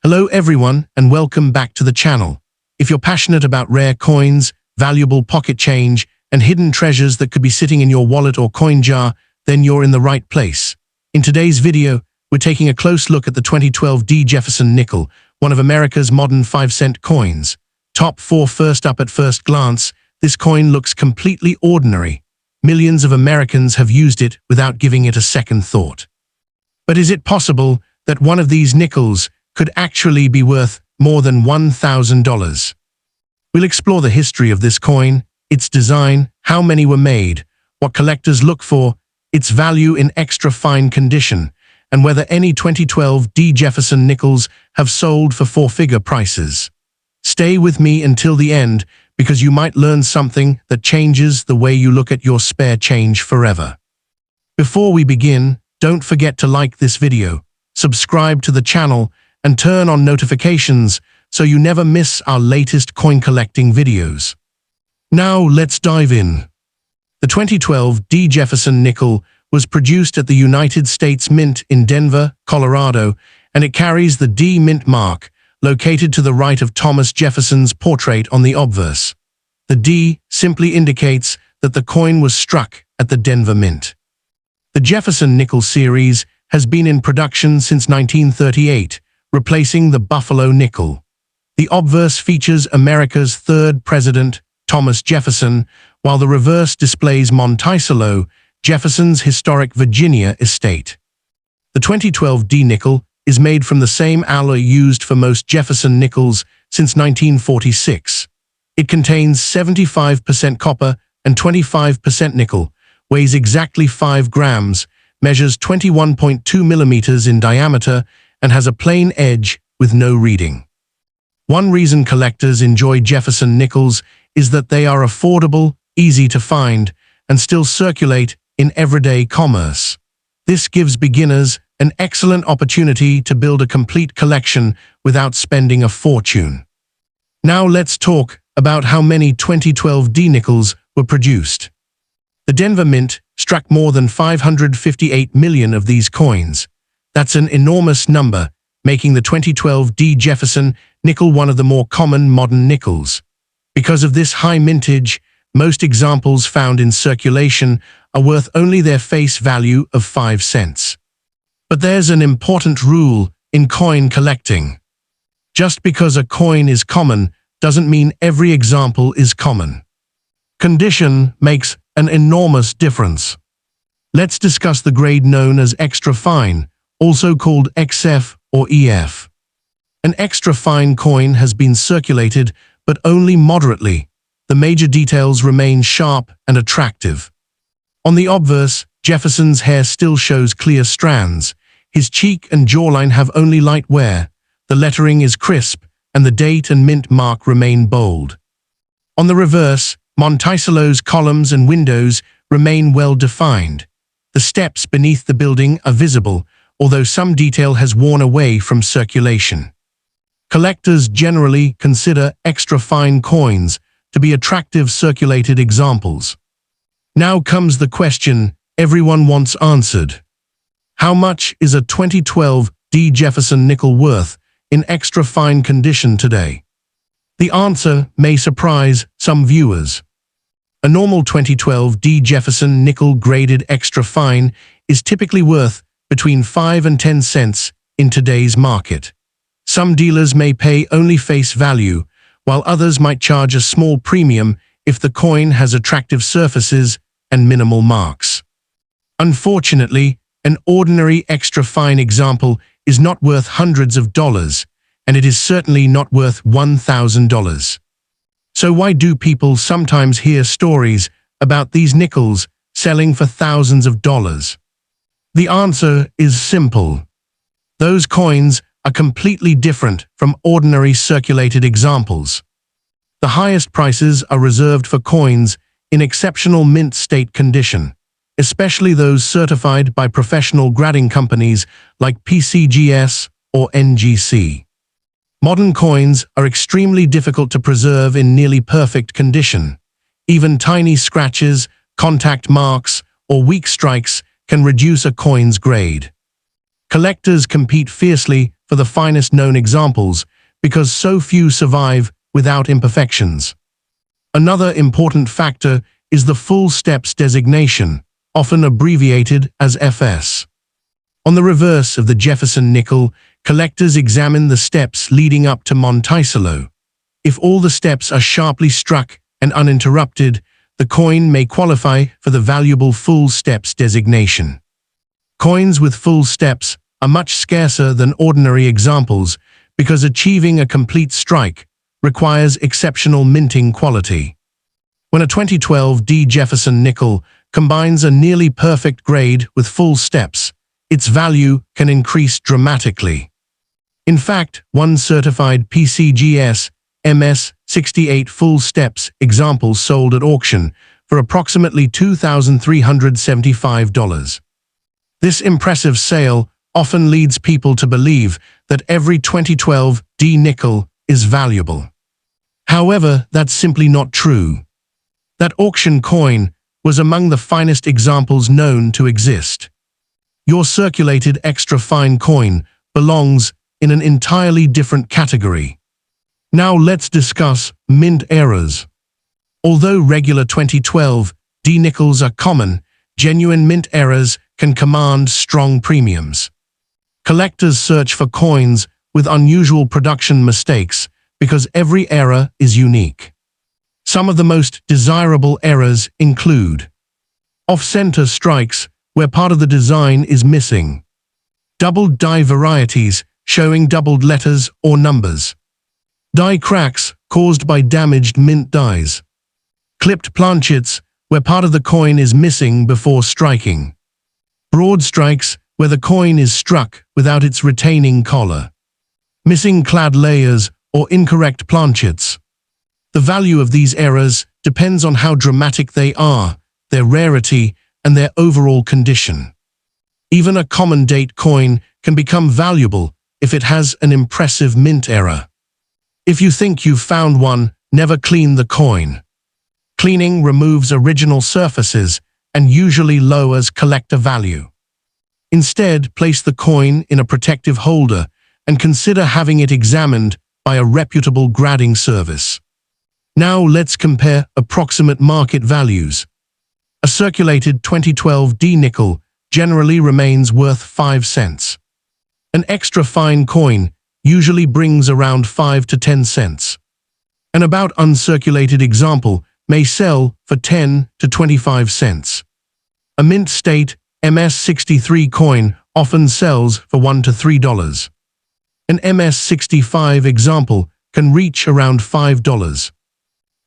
Hello everyone and welcome back to the channel. If you're passionate about rare coins, valuable pocket change, and hidden treasures that could be sitting in your wallet or coin jar, then you're in the right place. In today's video, we're taking a close look at the 2012 Jefferson nickel, one of America's modern 5-cent coins. Top 4 first up. At first glance, this coin looks completely ordinary. Millions of Americans have used it without giving it a second thought. But is it possible that one of these nickels could actually be worth more than $1,000? We'll explore the history of this coin, its design, how many were made, what collectors look for, its value in extra fine condition, and whether any 2012 Jefferson nickels have sold for 4-figure prices. Stay with me until the end, because you might learn something that changes the way you look at your spare change forever. Before we begin, don't forget to like this video, subscribe to the channel, and turn on notifications so you never miss our latest coin collecting videos. Now let's dive in. The 2012 Jefferson nickel was produced at the United States Mint in Denver, Colorado, and it carries the D Mint mark, located to the right of Thomas Jefferson's portrait on the obverse. The D simply indicates that the coin was struck at the Denver Mint. The Jefferson nickel series has been in production since 1938, replacing the Buffalo nickel. The obverse features America's third president, Thomas Jefferson, while the reverse displays Monticello, Jefferson's historic Virginia estate. The 2012 D nickel is made from the same alloy used for most Jefferson nickels since 1946. It contains 75% copper and 25% nickel, weighs exactly 5 grams, measures 21.2 millimeters in diameter, and has a plain edge with no reading. One reason collectors enjoy Jefferson nickels is that they are affordable, easy to find, and still circulate in everyday commerce. This gives beginners an excellent opportunity to build a complete collection without spending a fortune. Now let's talk about how many 2012 D nickels were produced. The Denver Mint struck more than 558 million of these coins. That's an enormous number, making the 2012 Jefferson nickel one of the more common modern nickels. Because of this high mintage, most examples found in circulation are worth only their face value of 5 cents. But there's an important rule in coin collecting. Just because a coin is common doesn't mean every example is common. Condition makes an enormous difference. Let's discuss the grade known as extra fine, also called XF or EF. An extra fine coin has been circulated, but only moderately. The major details remain sharp and attractive. On the obverse, Jefferson's hair still shows clear strands. His cheek and jawline have only light wear. The lettering is crisp, and the date and mint mark remain bold. On the reverse, Monticello's columns and windows remain well defined. The steps beneath the building are visible, although some detail has worn away from circulation. Collectors generally consider extra fine coins to be attractive circulated examples. Now comes the question everyone wants answered. How much is a 2012 Jefferson nickel worth in extra fine condition today? The answer may surprise some viewers. A normal 2012 Jefferson nickel graded extra fine is typically worth between 5 and 10 cents in today's market. Some dealers may pay only face value, while others might charge a small premium if the coin has attractive surfaces and minimal marks. Unfortunately, an ordinary extra fine example is not worth hundreds of dollars, and it is certainly not worth $1,000. So why do people sometimes hear stories about these nickels selling for thousands of dollars? The answer is simple. Those coins are completely different from ordinary circulated examples. The highest prices are reserved for coins in exceptional mint state condition, especially those certified by professional grading companies like PCGS or NGC. Modern coins are extremely difficult to preserve in nearly perfect condition. Even tiny scratches, contact marks, or weak strikes can reduce a coin's grade. Collectors compete fiercely for the finest known examples because so few survive without imperfections. Another important factor is the full steps designation, often abbreviated as FS. On the reverse of the Jefferson nickel, collectors examine the steps leading up to Monticello. If all the steps are sharply struck and uninterrupted, the coin may qualify for the valuable full steps designation. Coins with full steps are much scarcer than ordinary examples because achieving a complete strike requires exceptional minting quality. When a 2012 D. Jefferson nickel combines a nearly perfect grade with full steps, its value can increase dramatically. In fact, one certified PCGS MS68 full steps example sold at auction for approximately $2,375. This impressive sale often leads people to believe that every 2012 D nickel is valuable. However, that's simply not true. That auction coin was among the finest examples known to exist. Your circulated extra fine coin belongs in an entirely different category. Now let's discuss mint errors. Although regular 2012 D nickels are common, genuine mint errors can command strong premiums. Collectors search for coins with unusual production mistakes because every error is unique. Some of the most desirable errors include off-center strikes where part of the design is missing, doubled die varieties showing doubled letters or numbers, die cracks caused by damaged mint dies, clipped planchets where part of the coin is missing before striking, broad strikes where the coin is struck without its retaining collar, missing clad layers or incorrect planchets. The value of these errors depends on how dramatic they are, their rarity, and their overall condition. Even a common date coin can become valuable if it has an impressive mint error. If you think you've found one, never clean the coin. Cleaning removes original surfaces and usually lowers collector value. Instead, place the coin in a protective holder and consider having it examined by a reputable grading service. Now let's compare approximate market values. A circulated 2012 D nickel generally remains worth 5 cents. An extra fine coin usually brings around 5 to 10 cents. An about uncirculated example may sell for 10 to 25 cents. A mint state MS63 coin often sells for $1 to $3. An MS65 example can reach around $5.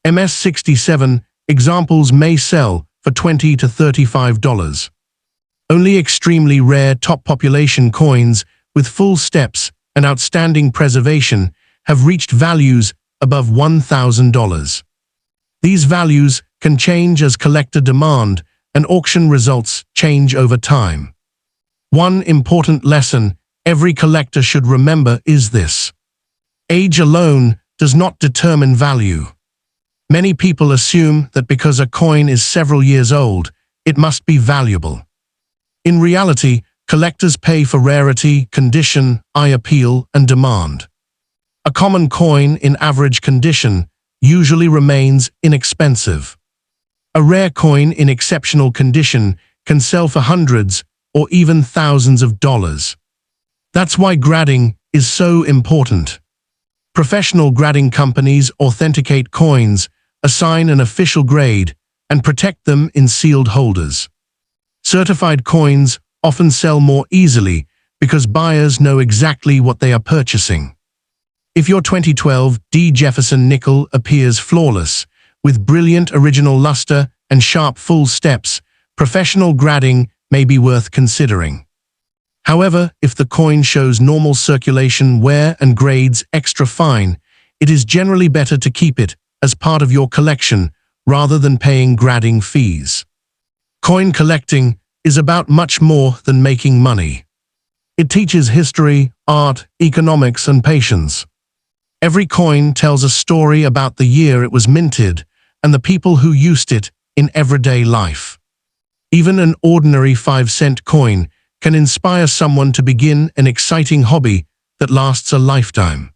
MS67 examples may sell for $20 to $35. Only extremely rare top population coins with full steps and outstanding preservation have reached values above $1,000. These values can change as collector demand and auction results change over time. One important lesson every collector should remember is this: age alone does not determine value. Many people assume that because a coin is several years old, it must be valuable. In reality, collectors pay for rarity, condition, eye appeal, and demand. A common coin in average condition usually remains inexpensive. A rare coin in exceptional condition can sell for hundreds or even thousands of dollars. That's why grading is so important. Professional grading companies authenticate coins, assign an official grade, and protect them in sealed holders. Certified coins often sell more easily because buyers know exactly what they are purchasing. If your 2012 D. Jefferson nickel appears flawless, with brilliant original luster and sharp full steps, professional grading may be worth considering. However, if the coin shows normal circulation wear and grades extra fine, it is generally better to keep it as part of your collection rather than paying grading fees. Coin collecting is about much more than making money. It teaches history, art, economics, and patience. Every coin tells a story about the year it was minted and the people who used it in everyday life. Even an ordinary 5-cent coin can inspire someone to begin an exciting hobby that lasts a lifetime.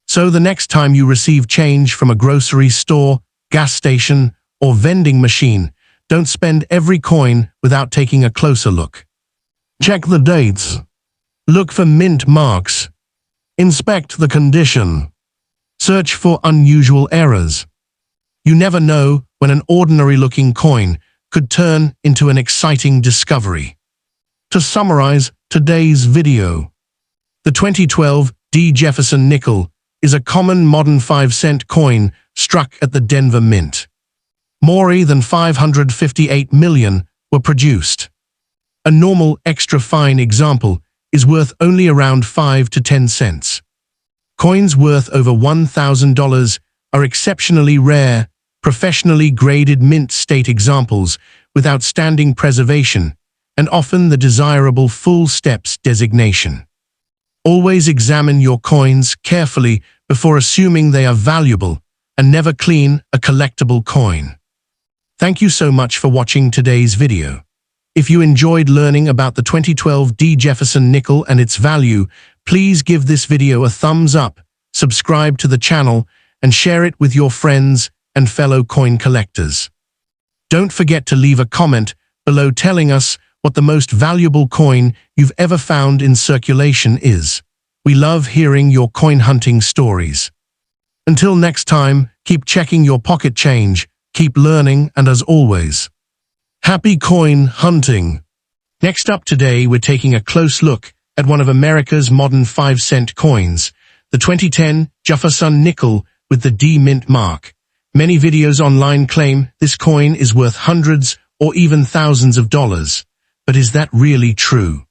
So the next time you receive change from a grocery store, gas station, or vending machine, don't spend every coin without taking a closer look. Check the dates. Look for mint marks. Inspect the condition. Search for unusual errors. You never know when an ordinary-looking coin could turn into an exciting discovery. To summarize today's video, the 2012 Jefferson nickel is a common modern 5-cent coin struck at the Denver Mint. More than 558 million were produced. A normal extra-fine example is worth only around 5 to 10 cents. Coins worth over $1,000 are exceptionally rare, professionally graded mint state examples with outstanding preservation and often the desirable full steps designation. Always examine your coins carefully before assuming they are valuable and never clean a collectible coin. Thank you so much for watching today's video. If you enjoyed learning about the 2012 Jefferson nickel and its value, please give this video a thumbs up, subscribe to the channel, and share it with your friends and fellow coin collectors. Don't forget to leave a comment below telling us what the most valuable coin you've ever found in circulation is. We love hearing your coin hunting stories. Until next time, keep checking your pocket change, keep learning, and as always, happy coin hunting! Next up today, we're taking a close look at one of America's modern 5-cent coins, the 2010 Jefferson nickel with the D mint mark. Many videos online claim this coin is worth hundreds or even thousands of dollars. But is that really true?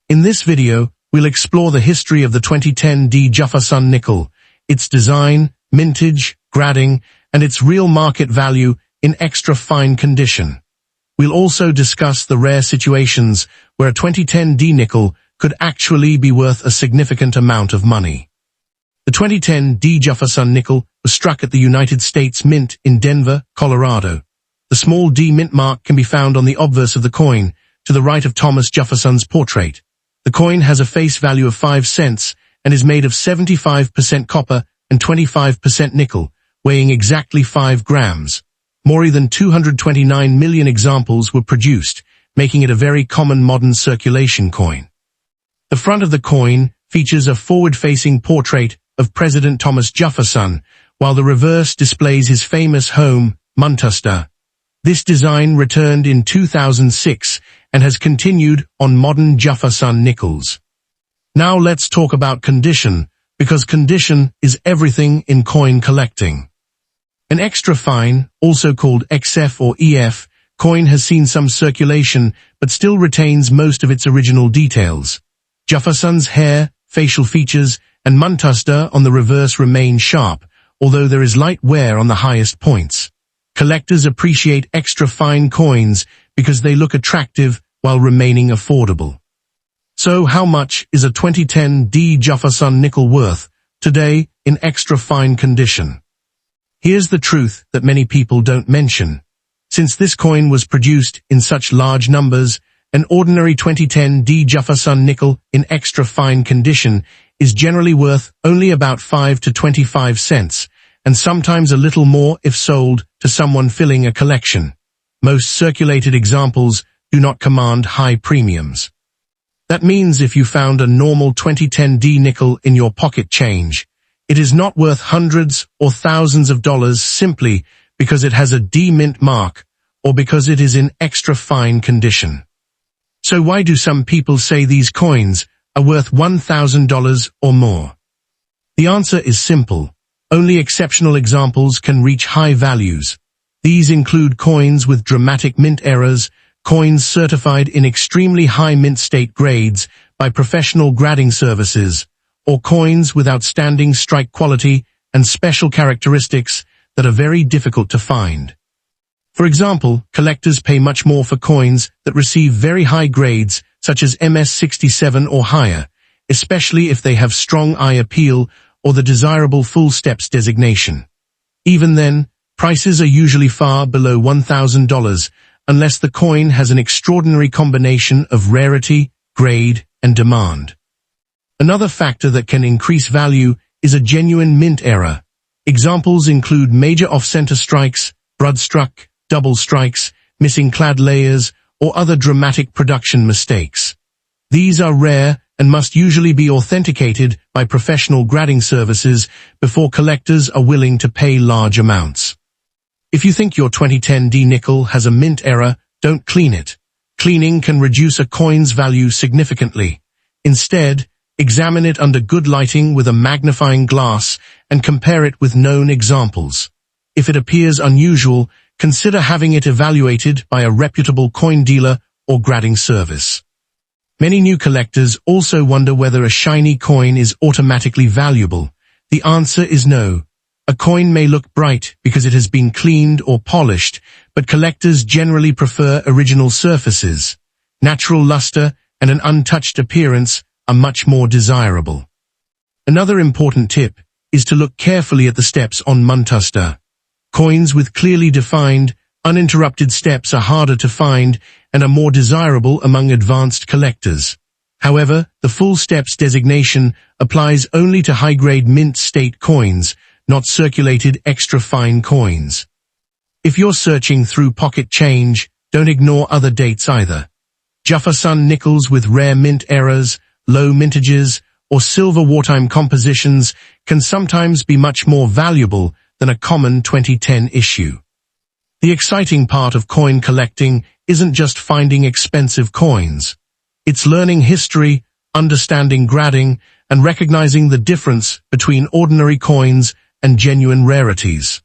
In this video, we'll explore the history of the 2010 Jefferson nickel, its design, mintage, grading, and its real market value in extra fine condition. We'll also discuss the rare situations where a 2010 nickel could actually be worth a significant amount of money. The 2010 Jefferson nickel was struck at the United States Mint in Denver, Colorado. The small D mint mark can be found on the obverse of the coin, to the right of Thomas Jefferson's portrait. The coin has a face value of 5 cents and is made of 75% copper and 25% nickel, weighing exactly 5 grams. More than 229 million examples were produced, making it a very common modern circulation coin. The front of the coin features a forward-facing portrait of President Thomas Jefferson, while the reverse displays his famous home, Manchester. This design returned in 2006 and has continued on modern Jefferson nickels. Now let's talk about condition, because condition is everything in coin collecting. An extra fine, also called XF or EF, coin has seen some circulation but still retains most of its original details. Jefferson's hair, facial features, and Manchester on the reverse remain sharp, although there is light wear on the highest points. Collectors appreciate extra fine coins because they look attractive while remaining affordable. So how much is a 2010 Jefferson nickel worth today in extra fine condition? Here's the truth that many people don't mention. Since this coin was produced in such large numbers, an ordinary 2010 Jefferson nickel in extra fine condition is generally worth only about 5 to 25 cents, and sometimes a little more if sold to someone filling a collection. Most circulated examples do not command high premiums. That means if you found a normal 2010 nickel in your pocket change, it is not worth hundreds or thousands of dollars simply because it has a D mint mark or because it is in extra fine condition. So why do some people say these coins are worth $1,000 or more? The answer is simple. Only exceptional examples can reach high values. These include coins with dramatic mint errors, coins certified in extremely high mint state grades by professional grading services, or coins with outstanding strike quality and special characteristics that are very difficult to find. For example, collectors pay much more for coins that receive very high grades, such as MS67 or higher, especially if they have strong eye appeal or the desirable full steps designation. Even then, prices are usually far below $1,000 unless the coin has an extraordinary combination of rarity, grade, and demand. Another factor that can increase value is a genuine mint error. Examples include major off-center strikes, broad-struck, double strikes, missing clad layers, or other dramatic production mistakes. These are rare and must usually be authenticated by professional grading services before collectors are willing to pay large amounts. If you think your 2010 D nickel has a mint error, don't clean it. Cleaning can reduce a coin's value significantly. Instead, examine it under good lighting with a magnifying glass and compare it with known examples. If it appears unusual, consider having it evaluated by a reputable coin dealer or grading service. Many new collectors also wonder whether a shiny coin is automatically valuable. The answer is no. A coin may look bright because it has been cleaned or polished, but collectors generally prefer original surfaces. Natural luster and an untouched appearance are much more desirable. Another important tip is to look carefully at the steps on Muntuster. Coins with clearly defined, uninterrupted steps are harder to find and are more desirable among advanced collectors. However, the full steps designation applies only to high-grade mint state coins, not circulated extra-fine coins. If you're searching through pocket change, don't ignore other dates either. Jefferson nickels with rare mint errors, low mintages, or silver wartime compositions can sometimes be much more valuable than a common 2010 issue. The exciting part of coin collecting isn't just finding expensive coins. It's learning history, understanding grading, and recognizing the difference between ordinary coins and genuine rarities.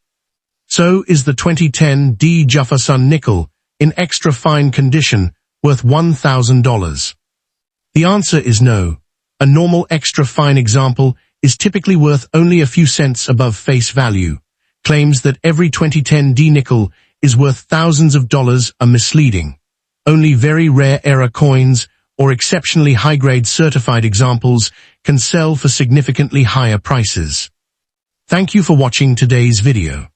So is the 2010 D Jefferson nickel, in extra fine condition, worth $1,000? The answer is no. A normal extra fine example is typically worth only a few cents above face value. Claims that every 2010 D nickel is worth thousands of dollars are misleading. Only very rare error coins or exceptionally high-grade certified examples can sell for significantly higher prices. Thank you for watching today's video.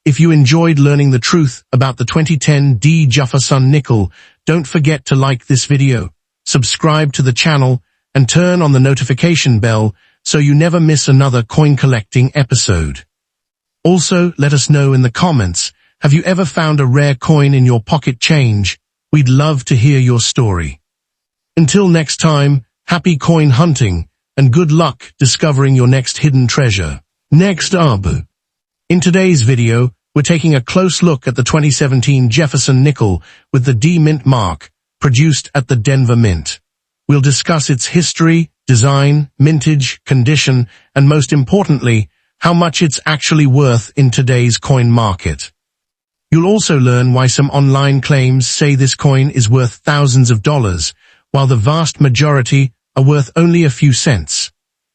If you enjoyed learning the truth about the 2010 D Jefferson nickel, don't forget to like this video, subscribe to the channel, and turn on the notification bell so you never miss another coin collecting episode. Also, let us know in the comments, have you ever found a rare coin in your pocket change? We'd love to hear your story. Until next time, happy coin hunting, and good luck discovering your next hidden treasure. Next up. In today's video, we're taking a close look at the 2017 Jefferson nickel with the D Mint mark, produced at the Denver Mint. We'll discuss its history, design, mintage, condition, and most importantly, how much it's actually worth in today's coin market. You'll also learn why some online claims say this coin is worth thousands of dollars, while the vast majority are worth only a few cents.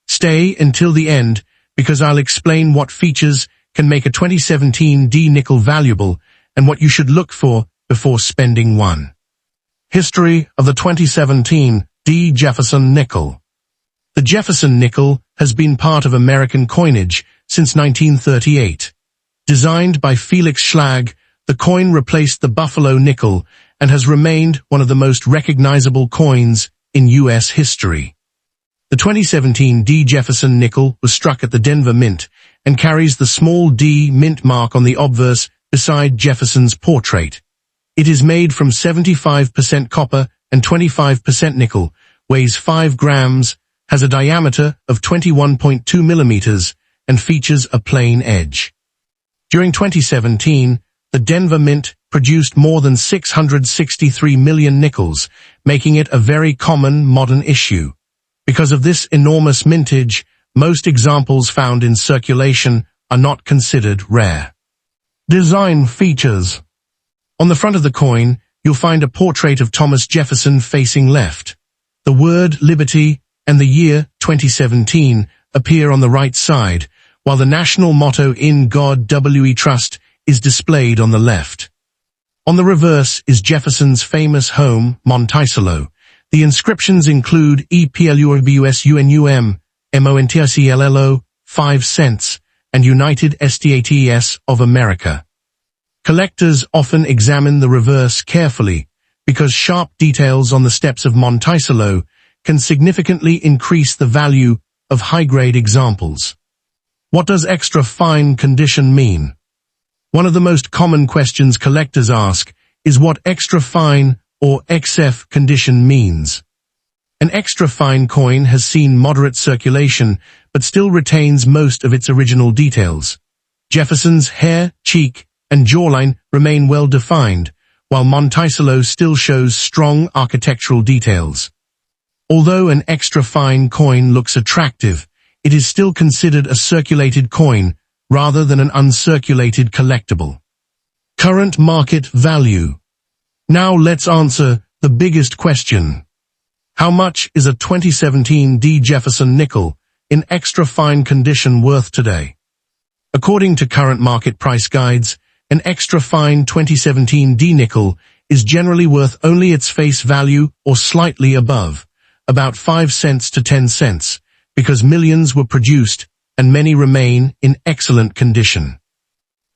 Stay until the end, because I'll explain what features can make a 2017 D nickel valuable and what you should look for before spending one. History of the 2017 D Jefferson nickel. The Jefferson nickel has been part of American coinage since 1938. Designed by Felix Schlag, the coin replaced the Buffalo nickel and has remained one of the most recognizable coins in U.S. history. The 2017 D Jefferson nickel was struck at the Denver Mint and carries the small D mint mark on the obverse beside Jefferson's portrait. It is made from 75% copper and 25% nickel, weighs 5 grams, has a diameter of 21.2 millimeters, and features a plain edge. During 2017, the Denver Mint produced more than 663 million nickels, making it a very common modern issue. Because of this enormous mintage, most examples found in circulation are not considered rare. Design features. On the front of the coin, you'll find a portrait of Thomas Jefferson facing left. The word Liberty and the year 2017 appear on the right side, while the national motto In God We Trust is displayed on the left. On the reverse is Jefferson's famous home, Monticello. The inscriptions include EPLURBUSUNUM, MONTICLLO, 5 cents, and United States of America. Collectors often examine the reverse carefully because sharp details on the steps of Monticello can significantly increase the value of high-grade examples. What does extra fine condition mean? One of the most common questions collectors ask is what extra fine or XF condition means. An extra fine coin has seen moderate circulation but still retains most of its original details. Jefferson's hair, cheek, and jawline remain well defined, while Monticello still shows strong architectural details. Although an extra fine coin looks attractive, it is still considered a circulated coin rather than an uncirculated collectible. Current market value. Now let's answer the biggest question. How much is a 2017 D. Jefferson nickel in extra fine condition worth today? According to current market price guides, an extra fine 2017 D nickel is generally worth only its face value or slightly above, about 5 cents to 10 cents, because millions were produced and many remain in excellent condition.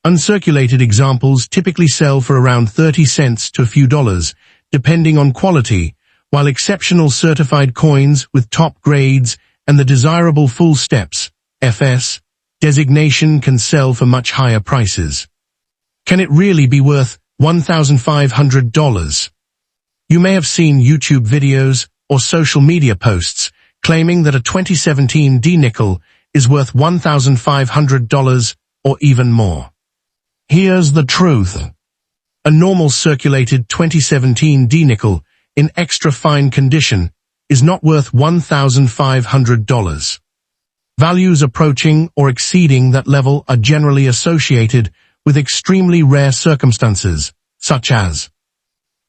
Uncirculated examples typically sell for around 30 cents to a few dollars, depending on quality, while exceptional certified coins with top grades and the desirable full steps, FS, designation can sell for much higher prices. Can it really be worth $1,500? You may have seen YouTube videos or social media posts claiming that a 2017 D nickel is worth $1,500 or even more. Here's the truth. A normal circulated 2017 D nickel in extra fine condition is not worth $1,500. Values approaching or exceeding that level are generally associated with extremely rare circumstances, such as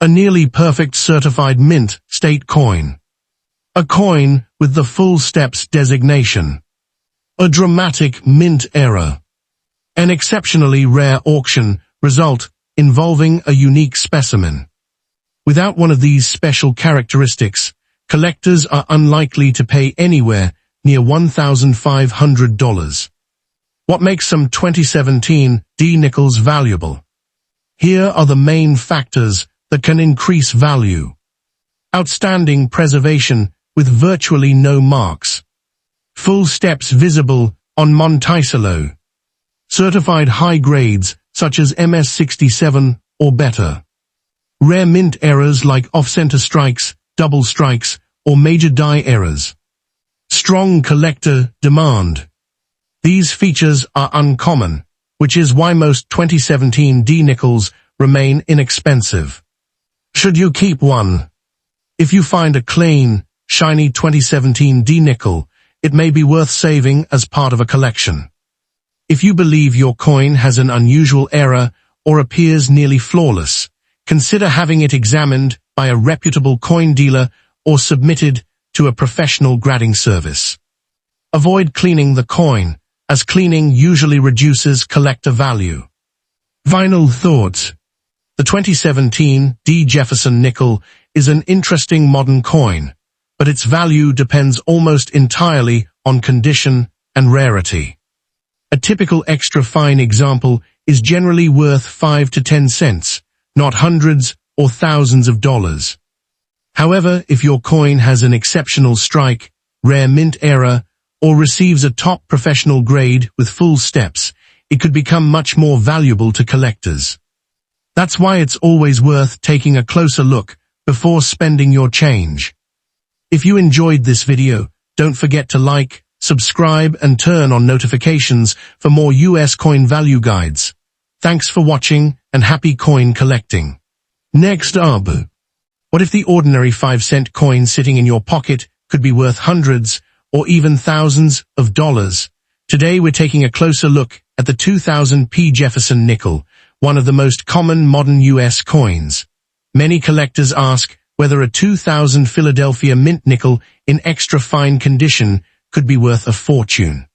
a nearly perfect certified mint state coin, a coin with the full steps designation, a dramatic mint error, an exceptionally rare auction result involving a unique specimen. Without one of these special characteristics, collectors are unlikely to pay anywhere near $1,500. What makes some 2017 D nickels valuable? Here are the main factors that can increase value. Outstanding preservation with virtually no marks. Full steps visible on Monticello. Certified high grades such as MS67 or better. Rare mint errors like off-center strikes, double strikes, or major die errors. Strong collector demand. These features are uncommon, which is why most 2017 D nickels remain inexpensive. Should you keep one? If you find a clean, shiny 2017 D nickel, it may be worth saving as part of a collection. If you believe your coin has an unusual error or appears nearly flawless, consider having it examined by a reputable coin dealer or submitted to a professional grading service. Avoid cleaning the coin, as cleaning usually reduces collector value. Final thoughts. The 2017 D. Jefferson nickel is an interesting modern coin, but its value depends almost entirely on condition and rarity. A typical extra fine example is generally worth 5 to 10 cents, not hundreds or thousands of dollars. However, if your coin has an exceptional strike, rare mint error, or receives a top professional grade with full steps, it could become much more valuable to collectors. That's why it's always worth taking a closer look before spending your change. If you enjoyed this video, don't forget to like, subscribe, and turn on notifications for more US coin value guides. Thanks for watching and happy coin collecting. Next up, what if the ordinary 5-cent coin sitting in your pocket could be worth hundreds or even thousands of dollars? Today we're taking a closer look at the 2000 P. Jefferson nickel, one of the most common modern US coins. Many collectors ask whether a 2000 Philadelphia mint nickel in extra fine condition could be worth a fortune.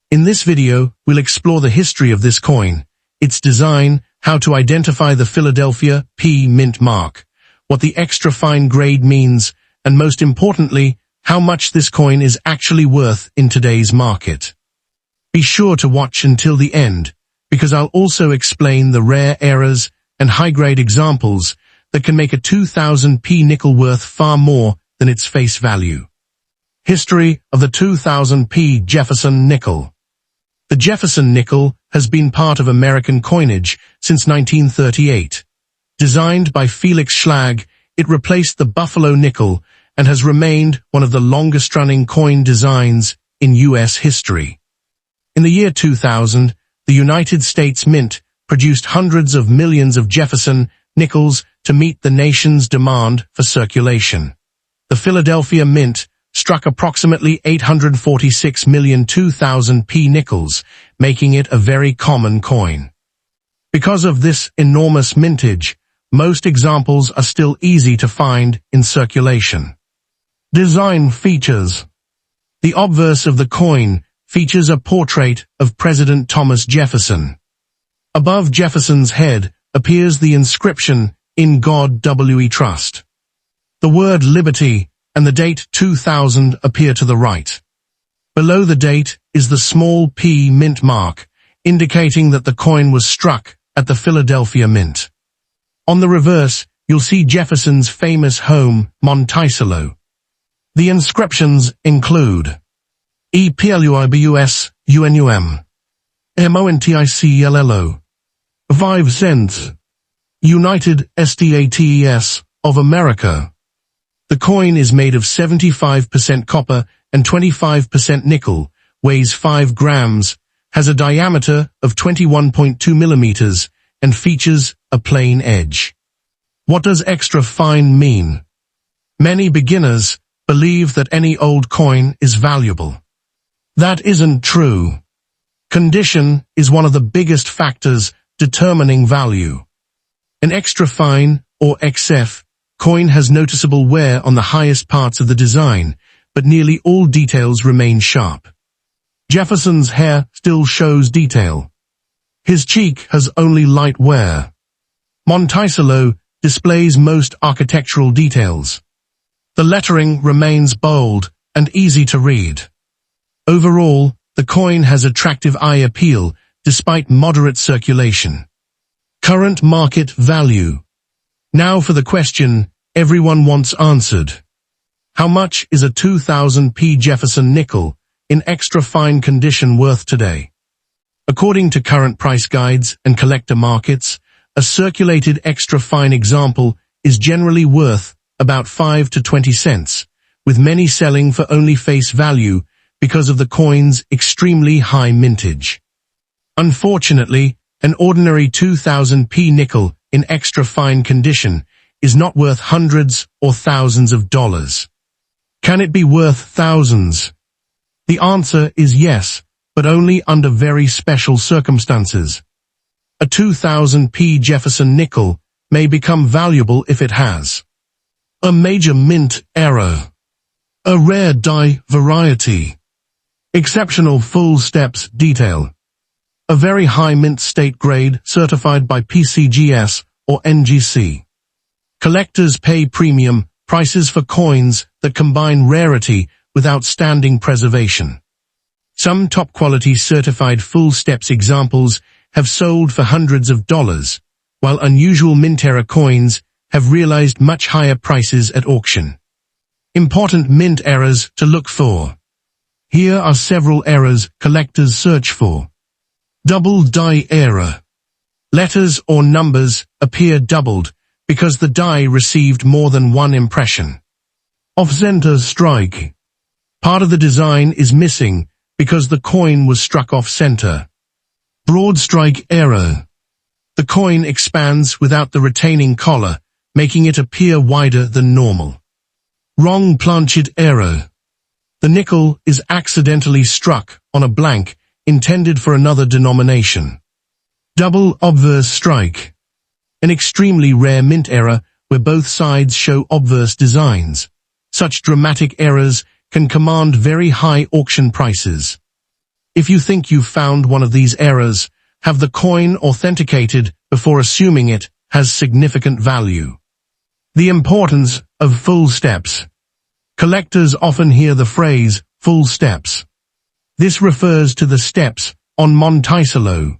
In this video, we'll explore the history of this coin, its design, how to identify the Philadelphia P mint mark, what the extra fine grade means, and most importantly, how much this coin is actually worth in today's market. Be sure to watch until the end, because I'll also explain the rare errors and high-grade examples that can make a 2000p nickel worth far more than its face value. History of the 2000p Jefferson nickel. The Jefferson nickel has been part of American coinage since 1938. Designed by Felix Schlag, it replaced the Buffalo nickel and has remained one of the longest-running coin designs in U.S. history. In the year 2000, the United States Mint produced hundreds of millions of Jefferson nickels to meet the nation's demand for circulation. The Philadelphia Mint struck approximately 846 million 2000p nickels, making it a very common coin. Because of this enormous mintage, most examples are still easy to find in circulation. Design features. The obverse of the coin features a portrait of President Thomas Jefferson. Above Jefferson's head appears the inscription, "In God We Trust." The word liberty and the date 2000 appear to the right. Below the date is the small p mint mark, indicating that the coin was struck at the Philadelphia Mint. On the reverse, you'll see Jefferson's famous home, Monticello. The inscriptions include EPLUIBUS UNUM MONTICLLO 5 cents United States of America. The coin is made of 75% copper and 25% nickel, weighs 5 grams, has a diameter of 21.2 millimeters, and features a plain edge. What does extra fine mean? Many beginners believe that any old coin is valuable. That isn't true. Condition is one of the biggest factors determining value. An extra fine, or XF, coin has noticeable wear on the highest parts of the design, but nearly all details remain sharp. Jefferson's hair still shows detail. His cheek has only light wear. Monticello displays most architectural details. The lettering remains bold and easy to read. Overall, the coin has attractive eye appeal despite moderate circulation. Current market value. Now for the question everyone wants answered. How much is a 2000p Jefferson nickel in extra fine condition worth today? According to current price guides and collector markets, a circulated extra fine example is generally worth about 5 to 20 cents, with many selling for only face value because of the coin's extremely high mintage. Unfortunately, an ordinary 2000p nickel in extra fine condition is not worth hundreds or thousands of dollars. Can it be worth thousands? The answer is yes, but only under very special circumstances. A 2000p Jefferson nickel may become valuable if it has a major mint error, a rare die variety, exceptional full steps detail, a very high mint state grade certified by PCGS or NGC. Collectors pay premium prices for coins that combine rarity with outstanding preservation. Some top-quality certified full steps examples have sold for hundreds of dollars, while unusual mint-era coins have realized much higher prices at auction. Important mint errors to look for. Here are several errors collectors search for. Double die error. Letters or numbers appear doubled because the die received more than one impression. Off-center strike. Part of the design is missing because the coin was struck off-center. Broad strike error. The coin expands without the retaining collar, making it appear wider than normal. Wrong planchet error. The nickel is accidentally struck on a blank intended for another denomination. Double obverse strike. An extremely rare mint error where both sides show obverse designs. Such dramatic errors can command very high auction prices. If you think you've found one of these errors, have the coin authenticated before assuming it has significant value. The importance of full steps. Collectors often hear the phrase, full steps. This refers to the steps on Monticello.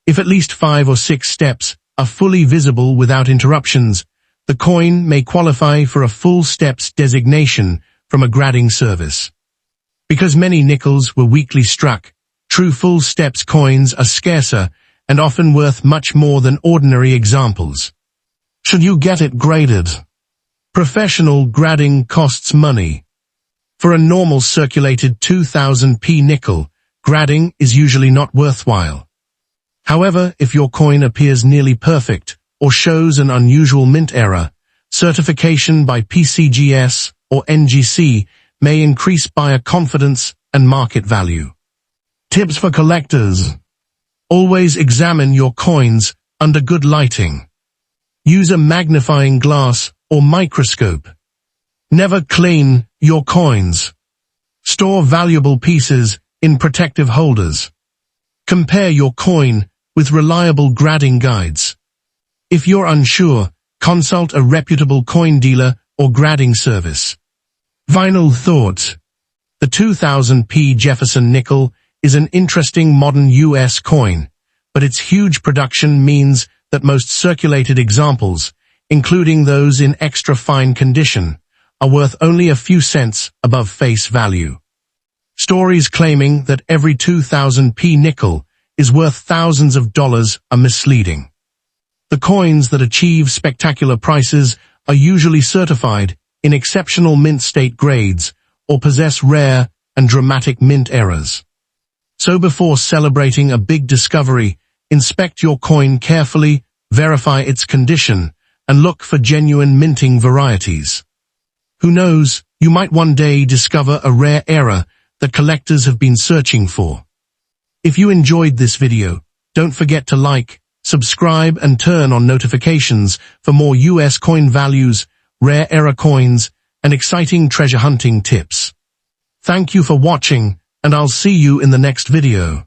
If at least 5 or 6 steps are fully visible without interruptions, the coin may qualify for a full steps designation from a grading service. Because many nickels were weakly struck, true full steps coins are scarcer and often worth much more than ordinary examples. Should you get it graded? Professional grading costs money. For a normal circulated 2000p nickel, grading is usually not worthwhile. However, if your coin appears nearly perfect or shows an unusual mint error, certification by PCGS or NGC may increase buyer confidence and market value. Tips for collectors. Always examine your coins under good lighting. Use a magnifying glass or microscope. Never clean your coins. Store valuable pieces in protective holders. Compare your coin with reliable grading guides. If you're unsure, consult a reputable coin dealer or grading service. Final thought. The 2000p Jefferson nickel is an interesting modern US coin, but its huge production means that most circulated examples, including those in extra fine condition, are worth only a few cents above face value. Stories claiming that every 2000p nickel is worth thousands of dollars are misleading. The coins that achieve spectacular prices are usually certified in exceptional mint state grades or possess rare and dramatic mint errors. So before celebrating a big discovery, inspect your coin carefully, verify its condition, and look for genuine minting varieties. Who knows, you might one day discover a rare error that collectors have been searching for. If you enjoyed this video, don't forget to like, subscribe, and turn on notifications for more US coin values, rare error coins, and exciting treasure hunting tips. Thank you for watching, and I'll see you in the next video.